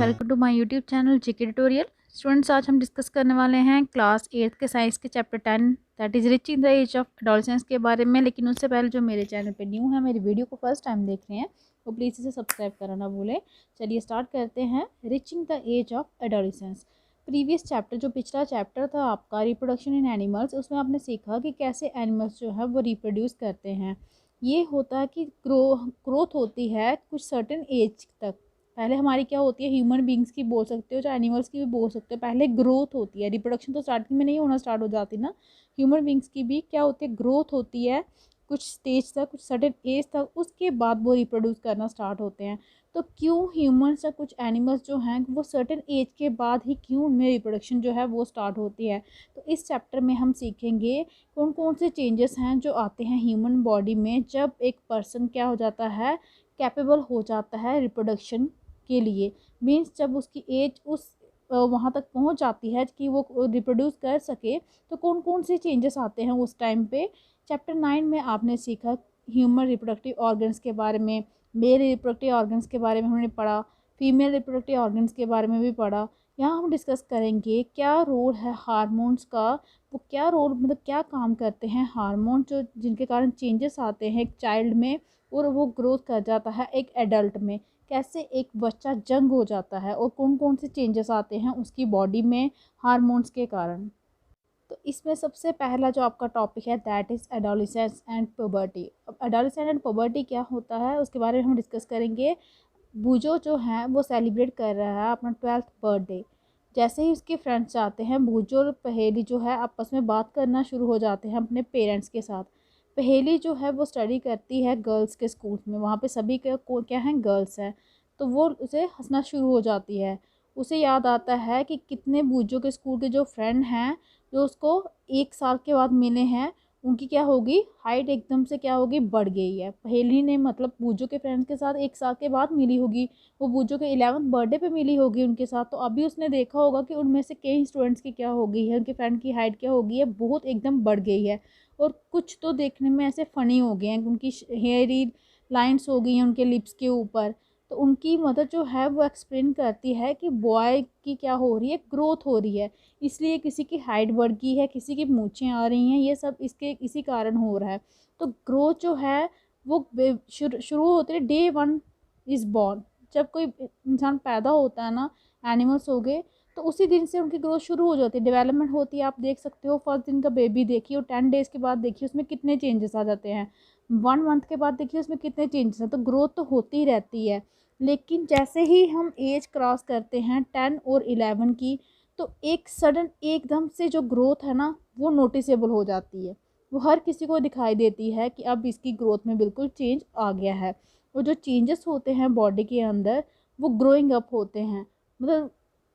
Welcome to my YouTube channel GK tutorial. Students, आज हम discuss करने वाले हैं क्लास 8th के साइंस के chapter 10 that is reaching the age of adolescence के बारे में। लेकिन उससे पहले जो मेरे चैनल पे न्यू है, मेरी वीडियो को फर्स्ट टाइम देख रहे हैं, वो प्लीज़ इसे सब्सक्राइब करना ना भूलें। चलिए स्टार्ट करते हैं। Reaching the age of adolescence. Previous chapter, जो पिछला चैप्टर था आपका रिप्रोडक्शन इन एनिमल्स, उसमें आपने सीखा कि कैसे एनिमल्स जो है वो रिप्रोड्यूस करते हैं। ये होता है कि ग्रोथ होती है कुछ सर्टेन एज तक। पहले हमारी क्या होती है, ह्यूमन बींग्स की बोल सकते हो, चाहे एनिमल्स की भी बोल सकते हो, पहले ग्रोथ होती है। रिप्रोडक्शन तो स्टार्टिंग में नहीं होना स्टार्ट हो जाती ना। ह्यूमन बींग्स की भी क्या होती है, ग्रोथ होती है कुछ स्टेज तक, कुछ सर्टेन एज तक, उसके बाद वो रिप्रोड्यूस करना स्टार्ट होते हैं। तो क्यों ह्यूमन्स या कुछ एनिमल्स जो हैं वो सर्टेन एज के बाद ही क्यों उनमें रिप्रोडक्शन जो है वो स्टार्ट होती है। तो इस चैप्टर में हम सीखेंगे कौन कौन से चेंजेस हैं जो आते हैं ह्यूमन बॉडी में जब एक पर्सन क्या हो जाता है, कैपेबल हो जाता है रिप्रोडक्शन के लिए। मीन्स जब उसकी एज उस वहाँ तक पहुँच जाती है कि वो रिप्रोड्यूस कर सके, तो कौन कौन से चेंजेस आते हैं उस टाइम पे। चैप्टर 9 में आपने सीखा ह्यूमन रिप्रोडक्टिव ऑर्गन्स के बारे में, मेल रिप्रोडक्टिव ऑर्गन्स के बारे में हमने पढ़ा, फीमेल रिप्रोडक्टिव ऑर्गन्स के बारे में भी पढ़ा। यहाँ हम डिस्कस करेंगे क्या रोल है हार्मोन्स का, वो क्या रोल मतलब क्या काम करते हैं हार्मोन जो जिनके कारण चेंजेस आते हैं एक चाइल्ड में और वो ग्रोथ कर जाता है एक एडल्ट में। कैसे एक बच्चा जंग हो जाता है और कौन कौन से चेंजेस आते हैं उसकी बॉडी में हार्मोन्स के कारण। तो इसमें सबसे पहला जो आपका टॉपिक है that is adolescence and puberty. अब एडोलेसेंस एंड पुबर्टी क्या होता है उसके बारे में हम डिस्कस करेंगे। बूजो जो है वो सेलिब्रेट कर रहा है अपना 12th बर्थडे। जैसे ही उसके फ्रेंड्स आते हैं, बूजो और पहेली जो है आपस में बात करना शुरू हो जाते हैं अपने पेरेंट्स के साथ। पहेली जो है वो स्टडी करती है गर्ल्स के स्कूल में, वहाँ पे सभी क्या हैं, गर्ल्स हैं। तो वो उसे हंसना शुरू हो जाती है। उसे याद आता है कि कितने बूजो के स्कूल के जो फ्रेंड हैं जो उसको 1 साल के बाद मिले हैं, उनकी क्या होगी, हाइट एकदम से क्या होगी, बढ़ गई है। पहेली ने मतलब बूजो के फ्रेंड्स के साथ 1 साल के बाद मिली होगी, वो बूजो के 11th बर्थडे पे मिली होगी उनके साथ। तो अभी उसने देखा होगा कि उनमें से कई स्टूडेंट्स की क्या हो गई है, उनके फ्रेंड की हाइट क्या हो गई है, बहुत एकदम बढ़ गई है। और कुछ तो देखने में ऐसे फ़नी हो गए हैं, उनकी हेयरी लाइन्स हो गई हैं उनके लिप्स के ऊपर। तो उनकी मदर जो है वो एक्सप्लेन करती है कि बॉय की क्या हो रही है, ग्रोथ हो रही है, इसलिए किसी की हाइट बढ़ गई है, किसी की मूँछें आ रही हैं, ये सब इसके इसी कारण हो रहा है। तो ग्रोथ जो है वो शुरू होती है डे 1 इज़ बॉर्न। जब कोई इंसान पैदा होता है ना, एनिमल्स हो गए, तो उसी दिन से उनकी ग्रोथ शुरू हो जाती है, डेवलपमेंट होती है। आप देख सकते हो फर्स्ट दिन का बेबी देखिए और 10 डेज़ के बाद देखिए उसमें कितने चेंजेस आ जाते हैं। 1 मंथ के बाद देखिए उसमें कितने चेंजेस हैं। तो ग्रोथ तो होती ही रहती है। लेकिन जैसे ही हम एज क्रॉस करते हैं 10 और 11 की, तो एक सडन एकदम से जो ग्रोथ है ना वो नोटिसेबल हो जाती है। वो हर किसी को दिखाई देती है कि अब इसकी ग्रोथ में बिल्कुल चेंज आ गया है। और जो चेंजेस होते हैं बॉडी के अंदर वो ग्रोइंग अप होते हैं, मतलब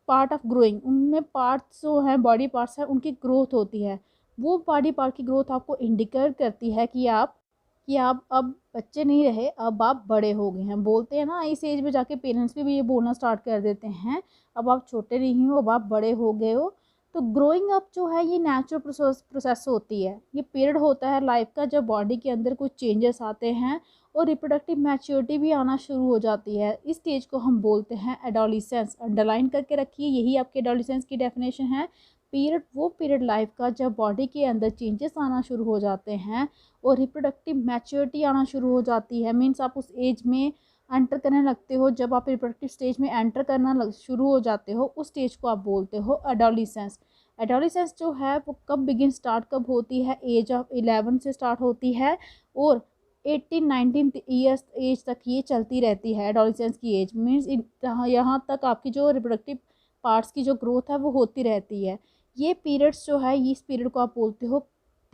पार्ट ऑफ ग्रोइंग, उनमें पार्ट्स जो हैं, बॉडी पार्ट्स हैं, उनकी ग्रोथ होती है। वो बॉडी पार्ट की ग्रोथ आपको इंडिकेट करती है कि आप अब बच्चे नहीं रहे, अब आप बड़े हो गए हैं। बोलते हैं ना, इस एज में जाके पेरेंट्स भी ये बोलना स्टार्ट कर देते हैं, अब आप छोटे नहीं हो, अब आप बड़े हो गए हो। तो ग्रोइंग अप जो है ये नेचुरल प्रोसेस होती है, ये पीरियड होता है लाइफ का जब बॉडी के अंदर कुछ चेंजेस आते हैं और रिप्रोडक्टिव मैच्योरिटी भी आना शुरू हो जाती है। इस स्टेज को हम बोलते हैं एडोलेसेंस। अंडरलाइन करके रखिए, यही आपके एडोलेसेंस की डेफिनेशन है। पीरियड वो पीरियड लाइफ का जब बॉडी के अंदर चेंजेस आना शुरू हो जाते हैं और रिप्रोडक्टिव मैच्योरिटी आना शुरू हो जाती है। मीन्स आप उस एज में एंटर करने लगते हो, जब आप रिप्रोडक्टिव स्टेज में एंटर करना शुरू हो जाते हो, उस स्टेज को आप बोलते हो एडोलेसेंस। एडोलेसेंस जो है वो कब बिगिन स्टार्ट कब होती है, एज ऑफ 11 से स्टार्ट होती है और 18-19 ईयर्स एज तक ये चलती रहती है। एडोलेसेंस की एज मीन्स यहाँ तक आपकी जो रिप्रोडक्टिव पार्ट्स की जो ग्रोथ है वो होती रहती है। ये पीरियड्स जो है, इस पीरियड को आप बोलते हो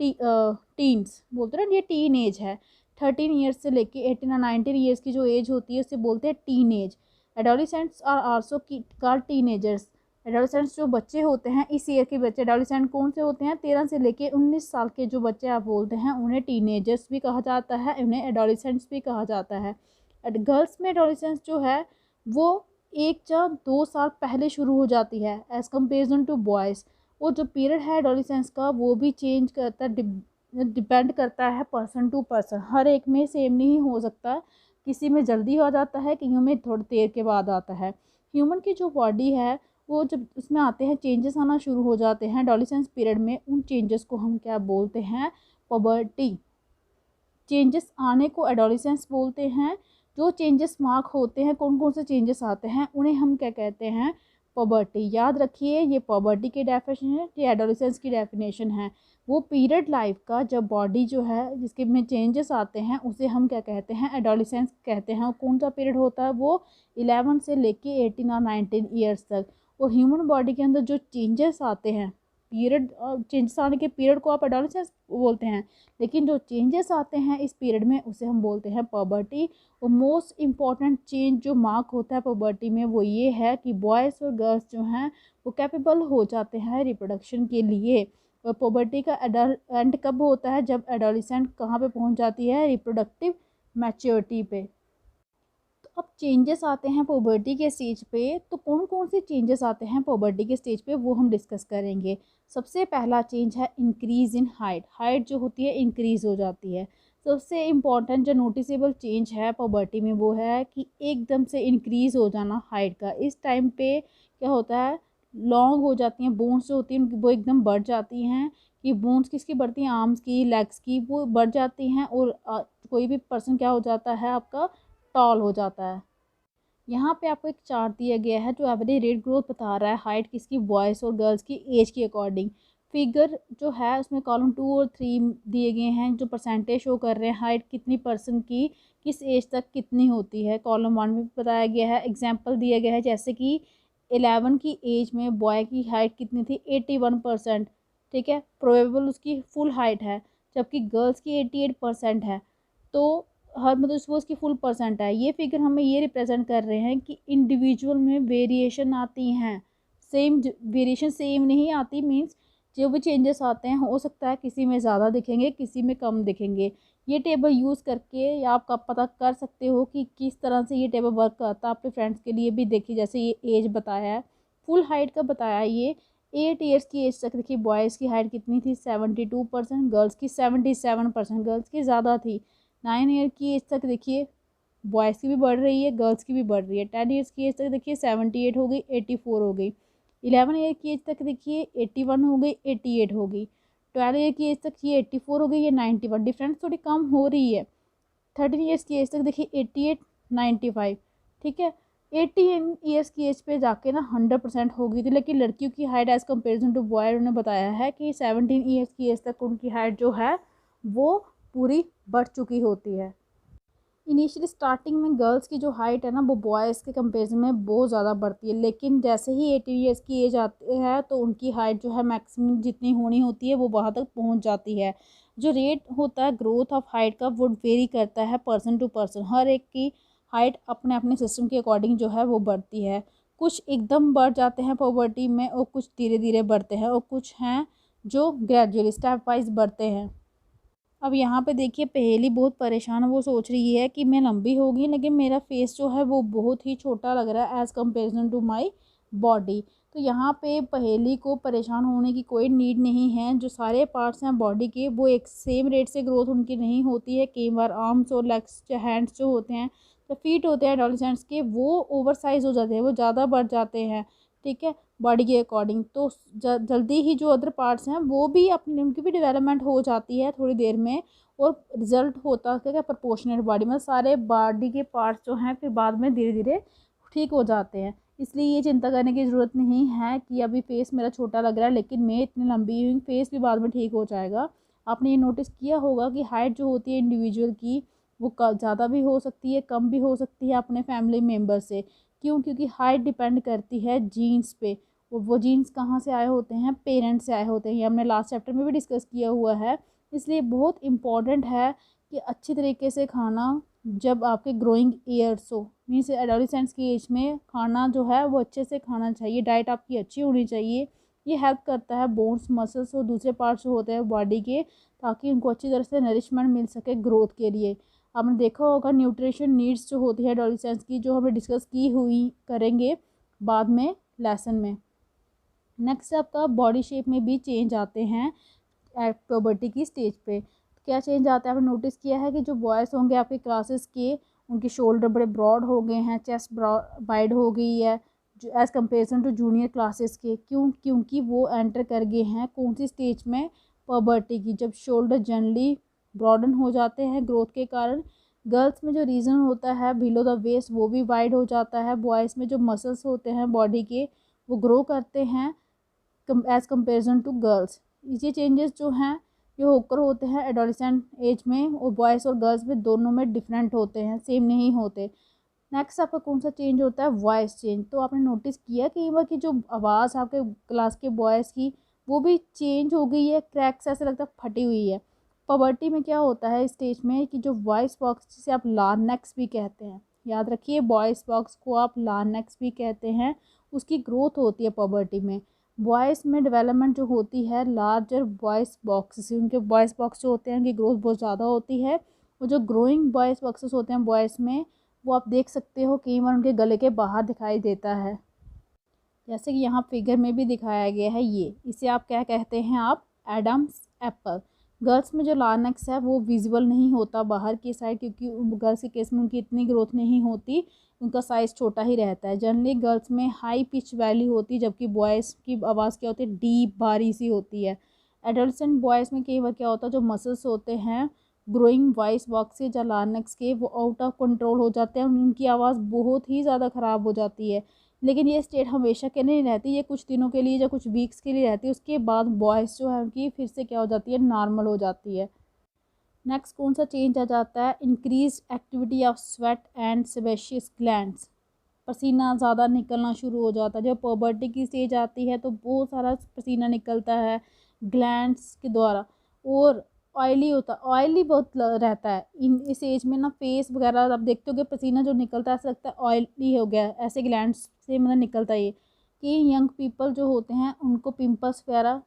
टीन्स, बोलते हैं ना, ये टीन एज है। 13 ईयर्स से लेके 18 और 19 ईयर्स की जो एज होती है उसे बोलते हैं teen age. Adolescents are also called teenagers. Adolescents जो बच्चे होते हैं इस ईयर के बच्चे, एडोलेसेंट कौन से होते हैं, 13 से लेके 19 साल के जो बच्चे आप बोलते हैं उन्हें टीनेजर्स भी कहा जाता है, उन्हें एडोलेसेंट्स भी कहा जाता है। गर्ल्स में एडोलेसेंस जो है वो 1 या 2 साल पहले शुरू हो जाती है एज़ कम्पेरिजन टू बॉयज़। और जो पीरियड है एडोलेसेंस का वो भी चेंज करता है, डिपेंड करता है पर्सन टू पर्सन, हर एक में सेम नहीं हो सकता। किसी में जल्दी आ जाता है, कईयों में थोड़ी देर के बाद आता है। ह्यूमन की जो बॉडी है वो जब उसमें आते हैं चेंजेस आना शुरू हो जाते हैं एडोलेसेंस पीरियड में, उन चेंजेस को हम क्या बोलते हैं, पबर्टी। चेंजेस आने को एडोलेसेंस बोलते हैं। जो चेंजेस मार्क होते हैं, कौन कौन से चेंजेस आते हैं, उन्हें हम क्या कहते हैं, पबर्टी। याद रखिए ये पबर्टी की डेफिनेशन है, ये एडोलेसेंस की डेफिनेशन है। वो पीरियड लाइफ का जब बॉडी जो है जिसके में चेंजेस आते हैं उसे हम क्या कहते हैं, एडोलेसेंस कहते हैं। और कौन सा पीरियड होता है, वो 11 से लेके 18 और 19 ईयर्स तक। और ह्यूमन बॉडी के अंदर जो चेंजेस आते हैं, पीरियड चेंजेस आने के पीरियड को आप एडोलेसेंस बोलते हैं, लेकिन जो चेंजेस आते हैं इस पीरियड में उसे हम बोलते हैं पबर्टी। और मोस्ट इम्पॉर्टेंट चेंज जो मार्क होता है पबर्टी में वो ये है कि बॉयज़ और गर्ल्स जो हैं वो कैपेबल हो जाते हैं रिप्रोडक्शन के लिए। और पबर्टी का एंड कब होता है, जब एडोलेसेंट कहाँ पे पहुँच जाती है, रिप्रोडक्टिव मैच्योरिटी पे। तो अब चेंजेस आते हैं पुबर्टी के स्टेज पे, तो कौन कौन से चेंजेस आते हैं पुबर्टी के स्टेज पे वो हम डिस्कस करेंगे। सबसे पहला चेंज है इंक्रीज़ इन हाइट। हाइट जो होती है इंक्रीज़ हो जाती है। सबसे इम्पॉर्टेंट जो नोटिसेबल चेंज है पुबर्टी में वो है कि एकदम से इंक्रीज़ हो जाना हाइट का। इस टाइम पे क्या होता है, लॉन्ग हो जाती हैं बोन्स जो होती हैं वो एकदम बढ़ जाती हैं। कि बोन्स किसकी बढ़ती हैं, आर्म्स की, लेग्स की, वो बढ़ जाती हैं। और कोई भी पर्सन क्या हो जाता है आपका, टॉल हो जाता है। यहाँ पे आपको एक चार्ट दिया गया है जो एवरेज रेट ग्रोथ बता रहा है हाइट किसकी, बॉयज़ और गर्ल्स की एज के अकॉर्डिंग। फिगर जो है उसमें कॉलम 2 और 3 दिए गए हैं जो परसेंटेज शो कर रहे हैं हाइट कितनी पर्सन की किस एज तक कितनी होती है। कॉलम 1 में बताया गया है, एग्जाम्पल दिया गया है, जैसे कि 11 की एज में बॉय की हाइट कितनी थी, 81%। ठीक है, प्रोबेबल उसकी फुल हाइट है। जबकि गर्ल्स की 88% है। तो हर मतलब वो उसकी फुल परसेंट है। ये फिगर हमें ये रिप्रेजेंट कर रहे हैं कि इंडिविजुअल में वेरिएशन आती हैं। सेम वेरिएशन सेम नहीं आती, मीन्स जो भी चेंजेस आते हैं हो सकता है किसी में ज़्यादा दिखेंगे किसी में कम दिखेंगे। ये टेबल यूज़ करके या आप कब पता कर सकते हो कि किस तरह से ये टेबल वर्क करता है। आपके फ्रेंड्स के लिए भी देखिए, जैसे ये एज बताया है, फुल हाइट का बताया है। ये 8 ईयर्स की एज तक देखिए बॉयज़ की हाइट कितनी थी, 72%, गर्ल्स की 77%, गर्ल्स की ज़्यादा थी। 9 ईयर की एज तक देखिए बॉयज़ की भी बढ़ रही है गर्ल्स की भी बढ़ रही है। 10 ईयर्स की एज तक देखिए 78 हो गई, 84 हो गई। 11 ईयर की एज तक देखिए 81 हो गई, 88 हो गई। 12 ईयर की एज तक ये 84 हो गई, ये 91। डिफरेंस थोड़ी कम हो रही है। 13 ईयर्स की एज तक देखिए 88, 95। ठीक है, 18 ईयर्स की एज पे जाके ना 100% हो गई थी। लेकिन लड़कियों की height as comparison to boy उन्होंने बताया है कि 17 ईयर्स की एज तक उनकी हाइट जो है वो पूरी बढ़ चुकी होती है। इनिशियली स्टार्टिंग में गर्ल्स की जो हाइट है ना वो बॉयज़ के कंपेरिजन में बहुत ज़्यादा बढ़ती है, लेकिन जैसे ही 18 ईयर्स की एज आती है तो उनकी हाइट जो है मैक्सिमम जितनी होनी होती है वो वहाँ तक पहुँच जाती है। जो रेट होता है ग्रोथ ऑफ हाइट का वो वेरी करता है पर्सन टू पर्सन। हर एक की हाइट अपने अपने सिस्टम के अकॉर्डिंग जो है वो बढ़ती है। कुछ एकदम बढ़ जाते हैं पॉवर्टी में और कुछ धीरे धीरे बढ़ते हैं और कुछ हैं जो ग्रेजुअली स्टेप वाइज बढ़ते हैं। अब यहाँ पे देखिए पहेली बहुत परेशान है, वो सोच रही है कि मैं लंबी होगी लेकिन मेरा फेस जो है वो बहुत ही छोटा लग रहा है as comparison to my body. तो यहाँ पे पहेली को परेशान होने की कोई नीड नहीं है। जो सारे पार्ट्स हैं बॉडी के वो एक सेम रेट से ग्रोथ उनकी नहीं होती है। कई बार आर्म्स और लेग्स हैंड्स जो होते हैं, जो फीट होते हैं एडोलेसेंट्स के, वो ओवर साइज़ हो जाते हैं, वो ज़्यादा बढ़ जाते हैं। ठीक है, बॉडी के अकॉर्डिंग। तो जल्दी ही जो अदर पार्ट्स हैं वो भी अपनी उनकी भी डेवलपमेंट हो जाती है थोड़ी देर में। और रिजल्ट होता है क्या, प्रोपोर्शनेट बॉडी में सारे बॉडी के पार्ट्स जो हैं फिर बाद में धीरे धीरे ठीक हो जाते हैं। इसलिए ये चिंता करने की ज़रूरत नहीं है कि अभी फेस मेरा छोटा लग रहा है लेकिन मैं इतनी लंबी हूँ, फेस भी बाद में ठीक हो जाएगा। आपने ये नोटिस किया होगा कि हाइट जो होती है इंडिविजुअल की वो ज़्यादा भी हो सकती है कम भी हो सकती है अपने फैमिली मेम्बर से। क्यों, क्योंकि हाइट डिपेंड करती है जीन्स पे। वो जीन्स कहाँ से आए होते हैं, पेरेंट्स से आए होते हैं। ये हमने लास्ट चैप्टर में भी डिस्कस किया हुआ है। इसलिए बहुत इम्पॉर्टेंट है कि अच्छी तरीके से खाना जब आपके ग्रोइंग ईयर्स हो, मीन्स एडोलेसेंट्स की एज में खाना जो है वो अच्छे से खाना चाहिए। डाइट आपकी अच्छी होनी चाहिए। ये हेल्प करता है बोन्स, मसल्स और दूसरे पार्ट्स जो होते हैं बॉडी के, ताकि उनको अच्छी तरह से नरिशमेंट मिल सके ग्रोथ के लिए। आपने देखा होगा न्यूट्रिशन नीड्स जो होती है एडोलेसेंट्स की, जो हमने डिस्कस की हुई करेंगे बाद में लेसन में। नेक्स्ट आपका बॉडी शेप में भी चेंज आते हैं एट प्यूबर्टी की स्टेज पे। क्या चेंज आता है, आपने नोटिस किया है कि जो बॉयज़ होंगे आपके क्लासेस के, उनके शोल्डर बड़े ब्रॉड हो गए हैं, चेस्ट वाइड हो गई है, as comparison to junior classes के। क्योंकि वो एंटर कर गए हैं कौन सी स्टेज में, पबर्टी की, जब शोल्डर जनरली ब्रॉडन हो जाते हैं ग्रोथ के कारण। गर्ल्स में जो रीज़न होता है बिलो द वेस्ट वो भी वाइड हो जाता है। बॉयज़ में जो मसल्स होते हैं बॉडी के वो ग्रो करते हैं एज़ कम्पेरिजन टू गर्ल्स। ये चेंजेस जो हैं ये होकर होते हैं एडोलेसेंट एज में, और बॉयज़ और गर्ल्स में दोनों में डिफरेंट होते हैं, सेम नहीं होते। नेक्स्ट आपका कौन सा चेंज होता है, वॉइस चेंज। तो आपने नोटिस किया कि बार की जो आवाज़ आपके क्लास के बॉयज़ की वो भी चेंज हो गई है, क्रैक्स ऐसे लगता है फटी हुई है। पबर्टी में क्या होता है स्टेज में कि जो वॉइस बॉक्स जिसे आप लार्नेक्स भी कहते हैं, याद रखिए वॉइस बॉक्स को आप लार्नेक्स भी कहते हैं, उसकी ग्रोथ होती है पबर्टी में। बॉयज़ में डेवलपमेंट जो होती है लार्जर वॉइस बॉक्स से, उनके वॉइस बॉक्स जो होते हैं उनकी ग्रोथ बहुत ज़्यादा होती है। और जो ग्रोइंग वॉइस बॉक्सेस होते हैं बॉयज़ में वो आप देख सकते हो कई बार उनके गले के बाहर दिखाई देता है, जैसे कि यहाँ फिगर में भी दिखाया गया है। ये इसे आप क्या कहते हैं, आप एडम्स एप्पल। गर्ल्स में जो लार्नेक्स है वो विजिबल नहीं होता बाहर की साइड, क्योंकि गर्ल्स के केस में उनकी इतनी ग्रोथ नहीं होती, उनका साइज़ छोटा ही रहता है। जनरली गर्ल्स में हाई पिच वैल्यू होती है, जबकि बॉयज़ की आवाज़ क्या होती है, डीप भारी सी होती है। एडोलेसेंट बॉयज़ में कई बार क्या होता है जो मसल्स होते हैं ग्रोइंग वॉइस बॉक्स के या लार्नेक्स के वो आउट ऑफ कंट्रोल हो जाते हैं, उनकी आवाज़ बहुत ही ज़्यादा ख़राब हो जाती है। लेकिन ये स्टेट हमेशा के लिए नहीं रहती, ये कुछ दिनों के लिए या कुछ वीक्स के लिए रहती है, उसके बाद वॉइस जो है उनकी फिर से क्या हो जाती है, नॉर्मल हो जाती है। नेक्स्ट कौन सा चेंज आ जाता है, increase activity of sweat and sebaceous glands. पसीना ज़्यादा निकलना शुरू हो जाता है। जब पबर्टी की स्टेज आती है तो बहुत सारा पसीना निकलता है ग्लैंड्स के द्वारा, और ऑयली होता, ऑयली बहुत रहता है इस एज में ना। फेस वगैरह आप देखते हो कि पसीना जो निकलता है ऐसा लगता है ऑयली हो गया, ऐसे ग्लैंड्स से मतलब निकलता है ये। कि यंग पीपल जो होते हैं उनको पिंपल्स वगैरह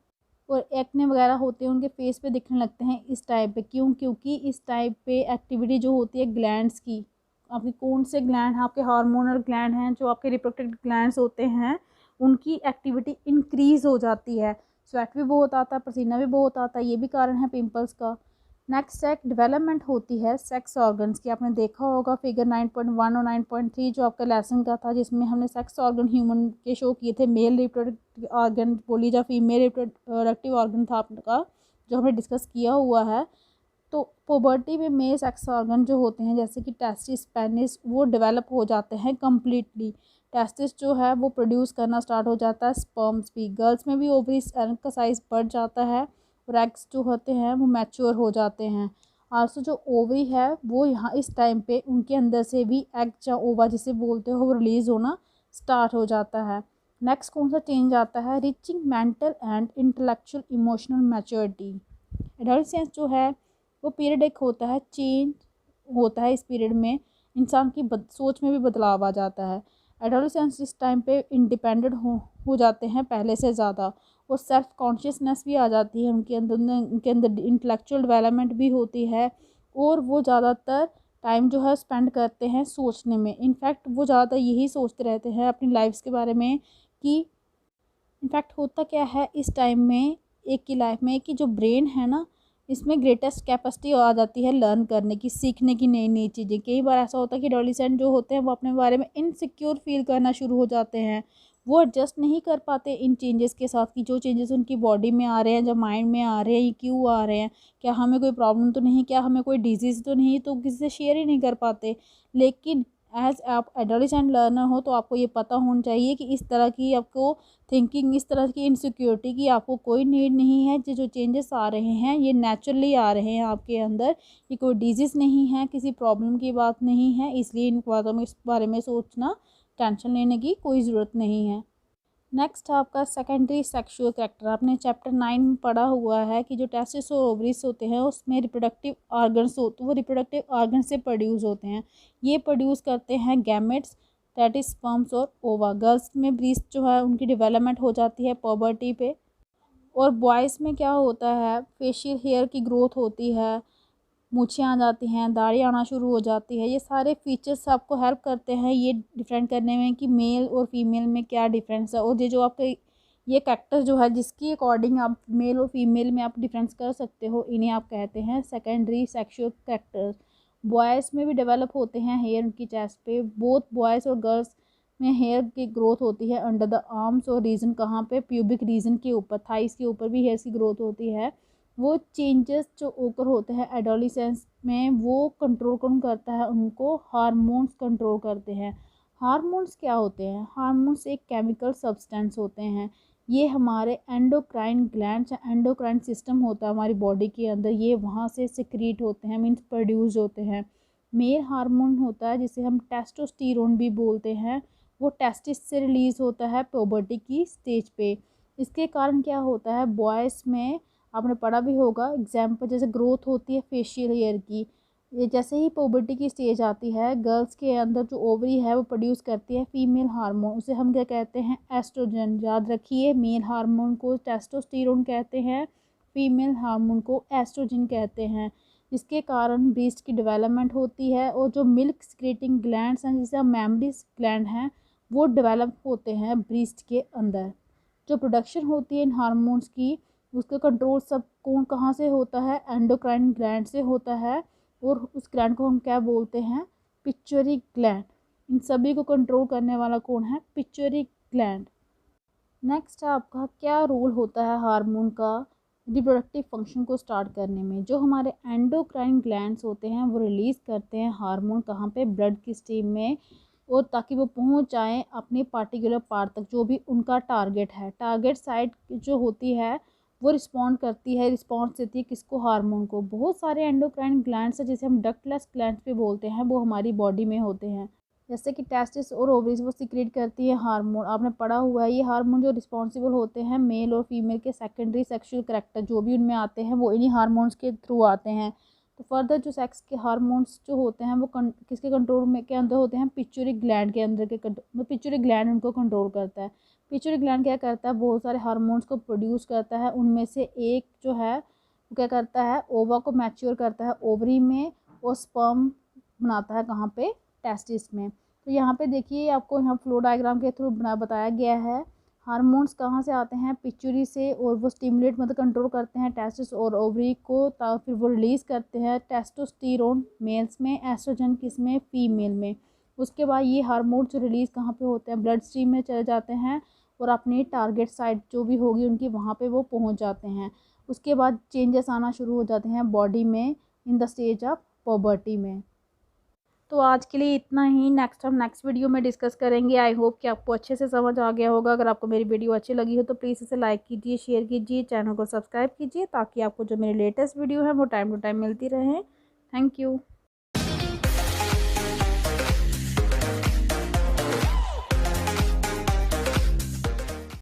और एक्ने वगैरह होते हैं उनके फेस पे दिखने लगते हैं इस टाइप पे। क्योंकि इस टाइप पे एक्टिविटी जो होती है ग्लैंड्स की, आपके कौन से ग्लैंड हैं, आपके हार्मोनल ग्लैंड हैं, जो आपके रिप्रोडक्टिव ग्लैंड्स होते हैं उनकी एक्टिविटी इंक्रीज़ हो जाती है। स्वेट भी बहुत आता है, पसीना भी बहुत आता है, ये भी कारण है पिंपल्स का। नेक्स्ट सेक्स डेवलपमेंट होती है सेक्स ऑर्गन्स की। आपने देखा होगा फिगर 9.1 और 9.3 जो आपका लेसन का था, जिसमें हमने सेक्स ऑर्गन ह्यूमन के शो किए थे। मेल रिप्रोडक्टिव ऑर्गन बोली या फीमेल रिप्रोडक्टिव ऑर्गन था आपका, जो हमने डिस्कस किया हुआ है। तो पुबर्टी में मेल सेक्स ऑर्गन जो होते हैं जैसे कि टेस्टिस, पेनिस, वो डेवलप हो जाते हैं कम्प्लीटली। टेस्टिस जो है वो प्रोड्यूस करना स्टार्ट हो जाता है, स्पर्म्स भी। गर्ल्स में भी ओवरीज का साइज़ बढ़ जाता है और एग्स जो होते हैं वो मैच्योर हो जाते हैं। आल्सो जो ओवरी है वो यहाँ इस टाइम पे उनके अंदर से भी एग या ओवा जिसे बोलते हो वो रिलीज़ होना स्टार्ट हो जाता है। नेक्स्ट कौन सा चेंज आता है, reaching mental and intellectual emotional maturity. Adolescence जो है वो पीरियड एक होता है, चेंज होता है इस पीरियड में, इंसान की सोच में भी बदलाव आ जाता है। एडोलेसेंस इस टाइम पे इंडिपेंडेंट हो जाते हैं पहले से ज़्यादा, और सेल्फ कॉन्शियसनेस भी आ जाती है उनके अंदर इंटेलेक्चुअल डेवलपमेंट भी होती है, और वो ज़्यादातर टाइम जो है स्पेंड करते हैं सोचने में। इनफैक्ट वो ज़्यादातर यही सोचते रहते हैं अपनी लाइफ्स के बारे में कि इनफैक्ट होता क्या है इस टाइम में एक की लाइफ में कि जो ब्रेन है ना, इसमें ग्रेटेस्ट कैपेसिटी आ जाती है लर्न करने की, सीखने की नई नई चीज़ें। कई बार ऐसा होता है कि एडोलेसेंट जो होते हैं वो अपने बारे में इनसिक्योर फील करना शुरू हो जाते हैं। वो एडजस्ट नहीं कर पाते इन चेंजेस के साथ कि जो चेंजेस उनकी बॉडी में आ रहे हैं, जो माइंड में आ रहे हैं, ये क्यों आ रहे हैं, क्या हमें कोई प्रॉब्लम तो नहीं, क्या हमें कोई डिजीज़ तो नहीं, तो किसी से शेयर ही नहीं कर पाते। लेकिन एज आप एडोलेसेंट लर्नर हो तो आपको ये पता होना चाहिए कि इस तरह की आपको थिंकिंग, इस तरह की इनसिक्योरिटी की आपको कोई नीड नहीं है। जो चेंजेस आ रहे हैं ये नेचुरली आ रहे हैं आपके अंदर, ये कोई डिजीज़ नहीं है, किसी प्रॉब्लम की बात नहीं है। इसलिए इन बातों में, इस बारे में सोचना, टेंशन लेने की कोई ज़रूरत नहीं है। नेक्स्ट आपका सेकेंडरी सेक्सुअल कैरेक्टर। आपने चैप्टर 9 में पढ़ा हुआ है कि जो टेस्टिस और ओवरीज होते हैं उसमें रिप्रोडक्टिव ऑर्गन्स होते हैं, वो रिप्रोडक्टिव ऑर्गन से प्रोड्यूस होते हैं। ये प्रोड्यूस करते हैं गैमेट्स, दैट इज स्पर्म्स और ओवा। गर्ल्स में ब्रीस्ट जो है उनकी डेवलपमेंट हो जाती है पॉबर्टी पे, और बॉयज़ में क्या होता है, फेशियल हेयर की ग्रोथ होती है, मूछें आ जाती हैं, दाढ़ी आना शुरू हो जाती है। ये सारे फीचर्स आपको हेल्प करते हैं ये डिफरेंट करने में कि मेल और फीमेल में क्या डिफरेंस है। और ये जो आपके ये कैरेक्टर जो है जिसकी अकॉर्डिंग आप मेल और फीमेल में आप डिफरेंस कर सकते हो, इन्हें आप कहते हैं सेकेंडरी सेक्सुअल कैरेक्टर्स। बॉयज़ में भी डेवलप होते हैं हेयर उनकी चेस्ट पे। बोथ बॉयज़ और गर्ल्स में हेयर की ग्रोथ होती है अंडर द आर्म्स, और रीजन कहाँ पे, प्यूबिक रीजन के ऊपर, थाइस के ऊपर भी हेयर की ग्रोथ होती है। वो चेंजेस जो ओकर होते हैं एडोलिसेंस में, वो कंट्रोल कौन करता है उनको, हार्मोन्स कंट्रोल करते हैं। हार्मोन्स क्या होते हैं, हार्मोन्स एक केमिकल सब्सटेंस होते हैं। ये हमारे एंडोक्राइन ग्लैंड्स, एंडोक्राइन सिस्टम होता है हमारी बॉडी के अंदर, ये वहाँ से सिक्रीट होते हैं, मीन्स प्रोड्यूस होते हैं। मेल हार्मोन होता है जिसे हम टेस्टोस्टेरोन भी बोलते हैं, वो टेस्टिस से रिलीज़ होता है प्यूबर्टी की स्टेज पे। इसके कारण क्या होता है, बॉयज़ में आपने पढ़ा भी होगा एग्जाम्पल, जैसे ग्रोथ होती है फेशियल हेयर की, ये जैसे ही प्यूबर्टी की स्टेज आती है, गर्ल्स के अंदर जो ओवरी है वो प्रोड्यूस करती है फीमेल हार्मोन, उसे हम क्या कहते हैं, एस्ट्रोजन। याद रखिए, मेल हार्मोन को टेस्टोस्टेरोन कहते हैं, फीमेल हार्मोन को एस्ट्रोजन कहते हैं। जिसके कारण ब्रेस्ट की डेवलपमेंट होती है, और जो मिल्क सिक्रेटिंग ग्लैंड्स हैं जिसे हम मैमरी ग्लैंड हैं, वो डेवलप होते हैं ब्रेस्ट के अंदर। जो प्रोडक्शन होती है इन हार्मोन्स की, उसका कंट्रोल सब कौन कहाँ से होता है, एंडोक्राइन ग्लैंड से होता है, और उस ग्लैंड को हम क्या बोलते हैं, पिट्यूटरी ग्लैंड। इन सभी को कंट्रोल करने वाला कौन है, पिट्यूटरी ग्लैंड। नेक्स्ट आपका क्या रोल होता है हार्मोन का रिप्रोडक्टिव फंक्शन को स्टार्ट करने में। जो हमारे एंडोक्राइन ग्लैंड्स होते हैं वो रिलीज़ करते हैं हार्मोन कहाँ पे, ब्लड की स्ट्रीम में, और ताकि वो पहुँच जाएँ अपने पार्टिकुलर पार्ट तक जो भी उनका टारगेट है। टारगेट साइट जो होती है वो रिस्पॉन्ड करती है, रिस्पॉन्स देती है किसको, हार्मोन को। बहुत सारे एंडोक्राइन ग्लैंड्स हैं जिसे हम डक्टलेस ग्लैंड्स भी बोलते हैं, वो हमारी बॉडी में होते हैं। जैसे कि टेस्टिस और ओवरीज वो सीक्रेट करती है हार्मोन, आपने पढ़ा हुआ है। ये हार्मोन जो रिस्पॉन्सिबल होते हैं मेल और फीमेल के सेकेंडरी सेक्सुअल कैरेक्टर जो भी उनमें आते हैं, वो इन्हीं हार्मोन्स के थ्रू आते हैं। तो फर्दर जो सेक्स के हार्मोन्स जो होते हैं वो किसके कंट्रोल में के अंदर होते हैं, पिट्यूटरी ग्लैंड के अंदर के पिट्यूटरी ग्लैंड उनको कंट्रोल करता है। पिट्यूटरी ग्लैंड क्या करता है, बहुत सारे हार्मोन्स को प्रोड्यूस करता है। उनमें से एक जो है वो क्या करता है, ओवा को मैच्योर करता है ओवरी में, और स्पर्म बनाता है कहाँ पे, टेस्टिस में। तो यहाँ पे देखिए आपको यहाँ फ्लो डायग्राम के थ्रू बताया गया है हार्मोन्स कहाँ से आते हैं, पिट्यूटरी से, और वो स्टिमुलेट मतलब कंट्रोल करते हैं टेस्टिस और ओवरी को, फिर वो रिलीज़ करते हैं टेस्टोस्टेरोन मेल्स में, एस्ट्रोजन किस में, फीमेल में। उसके बाद ये हार्मोन्स रिलीज़ कहाँ पे होते हैं, ब्लड स्ट्रीम में चले जाते हैं, और अपनी टारगेट साइट जो भी होगी उनकी वहाँ पे वो पहुँच जाते हैं। उसके बाद चेंजेस आना शुरू हो जाते हैं बॉडी में इन द स्टेज ऑफ पॉबर्टी में। तो आज के लिए इतना ही, हम नेक्स्ट वीडियो में डिस्कस करेंगे। आई होप कि आपको अच्छे से समझ आ गया होगा। अगर आपको मेरी वीडियो अच्छी लगी हो तो प्लीज़ इसे लाइक कीजिए, शेयर कीजिए, चैनल को सब्सक्राइब कीजिए, ताकि आपको जो मेरी लेटेस्ट वीडियो है वो टाइम टू टाइम मिलती रहे। Thank you.